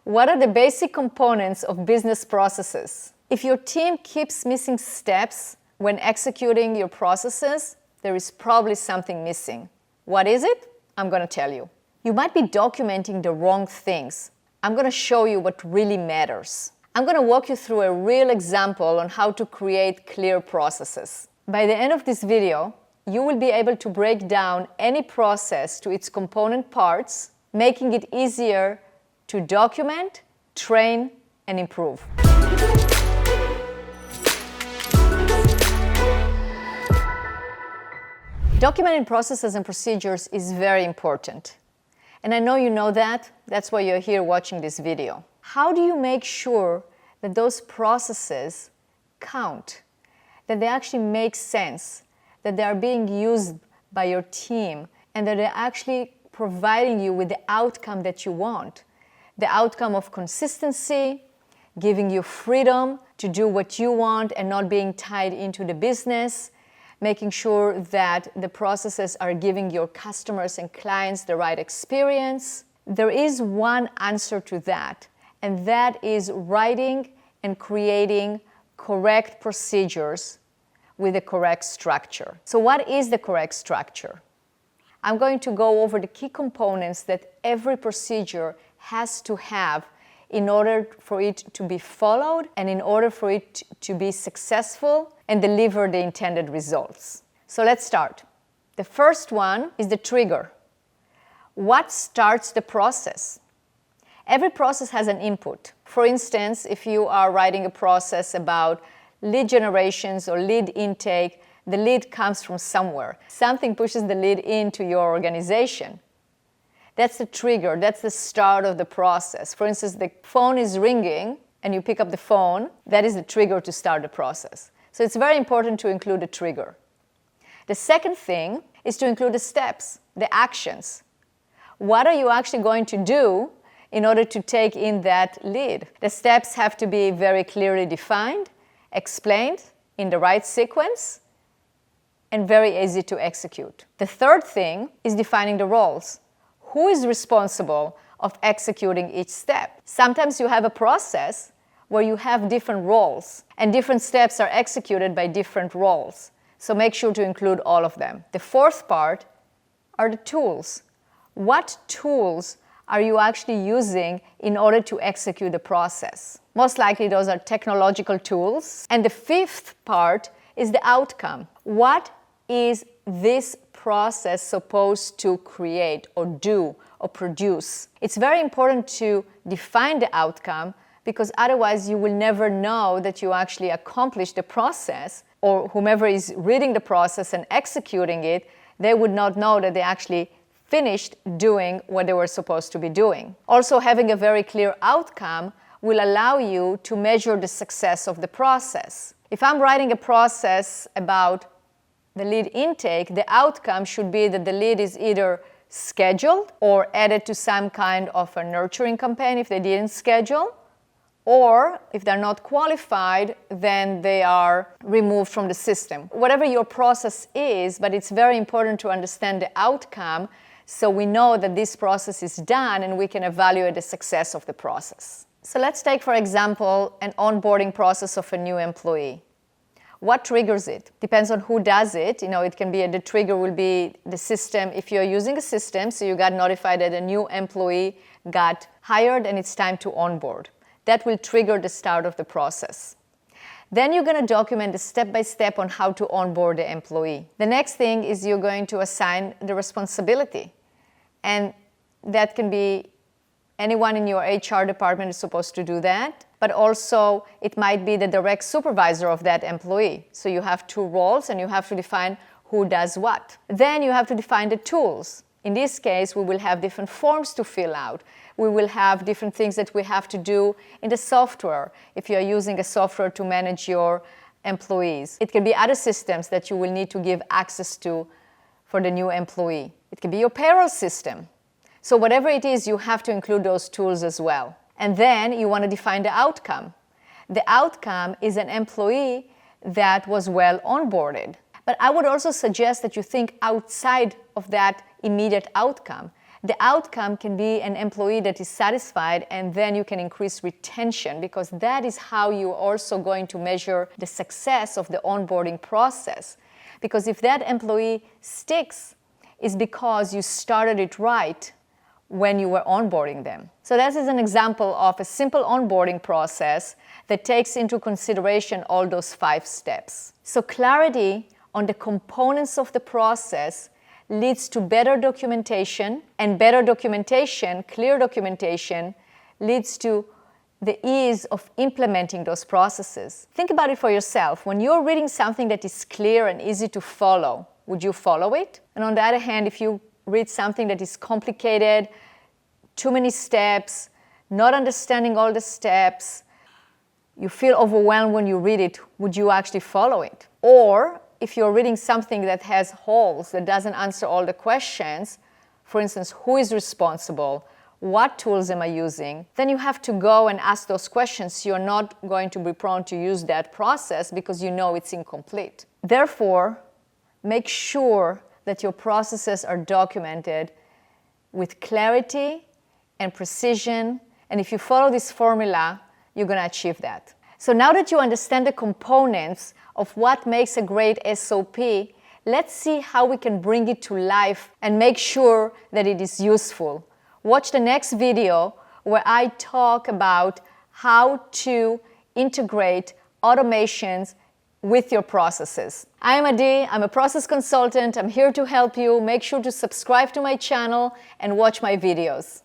What are the basic components of business processes? If your team keeps missing steps when executing your processes, there is probably something missing. What is it? I'm going to tell you. You might be documenting the wrong things. I'm going to show you what really matters. I'm going to walk you through a real example on how to create clear processes. By the end of this video, you will be able to break down any process to its component parts, making it easier to document, train, and improve. Documenting processes and procedures is very important. And I know you know that. That's why you're here watching this video. How do you make sure that those processes count, that they actually make sense, that they are being used by your team, and that they're actually providing you with the outcome that you want? The outcome of consistency, giving you freedom to do what you want and not being tied into the business, making sure that the processes are giving your customers and clients the right experience. There is one answer to that, and that is writing and creating correct procedures with the correct structure. So what is the correct structure? I'm going to go over the key components that every procedure has to have in order for it to be followed and in order for it to be successful and deliver the intended results. So let's start. The first one is the trigger. What starts the process? Every process has an input. For instance, if you are writing a process about lead generations or lead intake, the lead comes from somewhere. Something pushes the lead into your organization. That's the trigger, that's the start of the process. For instance, the phone is ringing and you pick up the phone, that is the trigger to start the process. So it's very important to include a trigger. The second thing is to include the steps, the actions. What are you actually going to do in order to take in that lead? The steps have to be very clearly defined, explained in the right sequence, and very easy to execute. The third thing is defining the roles. Who is responsible of executing each step? Sometimes you have a process where you have different roles and different steps are executed by different roles. So make sure to include all of them. The fourth part are the tools. What tools are you actually using in order to execute the process? Most likely those are technological tools. And the fifth part is the outcome. What is this process supposed to create or do or produce? It's very important to define the outcome because otherwise you will never know that you actually accomplished the process, or whomever is reading the process and executing it, they would not know that they actually finished doing what they were supposed to be doing. Also, having a very clear outcome will allow you to measure the success of the process. If I'm writing a process about the lead intake, the outcome should be that the lead is either scheduled or added to some kind of a nurturing campaign if they didn't schedule, or if they're not qualified, then they are removed from the system. Whatever your process is, but it's very important to understand the outcome so we know that this process is done and we can evaluate the success of the process. So let's take, for example, an onboarding process of a new employee. What triggers it? Depends on who does it. It can be the trigger will be the system. If you're using a system, so you got notified that a new employee got hired and it's time to onboard. That will trigger the start of the process. Then you're going to document the step-by-step on how to onboard the employee. The next thing is you're going to assign the responsibility. And that can be anyone in your HR department is supposed to do that, but also it might be the direct supervisor of that employee. So you have two roles and you have to define who does what. Then you have to define the tools. In this case, we will have different forms to fill out. We will have different things that we have to do in the software, if you're using a software to manage your employees. It can be other systems that you will need to give access to for the new employee. It can be your payroll system. So whatever it is, you have to include those tools as well. And then you want to define the outcome. The outcome is an employee that was well onboarded. But I would also suggest that you think outside of that immediate outcome. the outcome can be an employee that is satisfied, and then you can increase retention, because that is how you're also going to measure the success of the onboarding process. Because if that employee sticks, it's because you started it right when you were onboarding them. So that is an example of a simple onboarding process that takes into consideration all those 5 steps. So clarity on the components of the process leads to better documentation, and better documentation, clear documentation, leads to the ease of implementing those processes. Think about it for yourself. When you're reading something that is clear and easy to follow, would you follow it? And on the other hand, if you read something that is complicated, too many steps, not understanding all the steps, you feel overwhelmed when you read it, would you actually follow it? Or if you're reading something that has holes, that doesn't answer all the questions, for instance, who is responsible? What tools am I using? Then you have to go and ask those questions. You're not going to be prone to use that process because you know it's incomplete. Therefore, make sure that your processes are documented with clarity and precision. And if you follow this formula, you're going to achieve that. So now that you understand the components of what makes a great SOP, let's see how we can bring it to life and make sure that it is useful. Watch the next video where I talk about how to integrate automations with your processes. I am Adi, I'm a process consultant. I'm here to help you. Make sure to subscribe to my channel and watch my videos.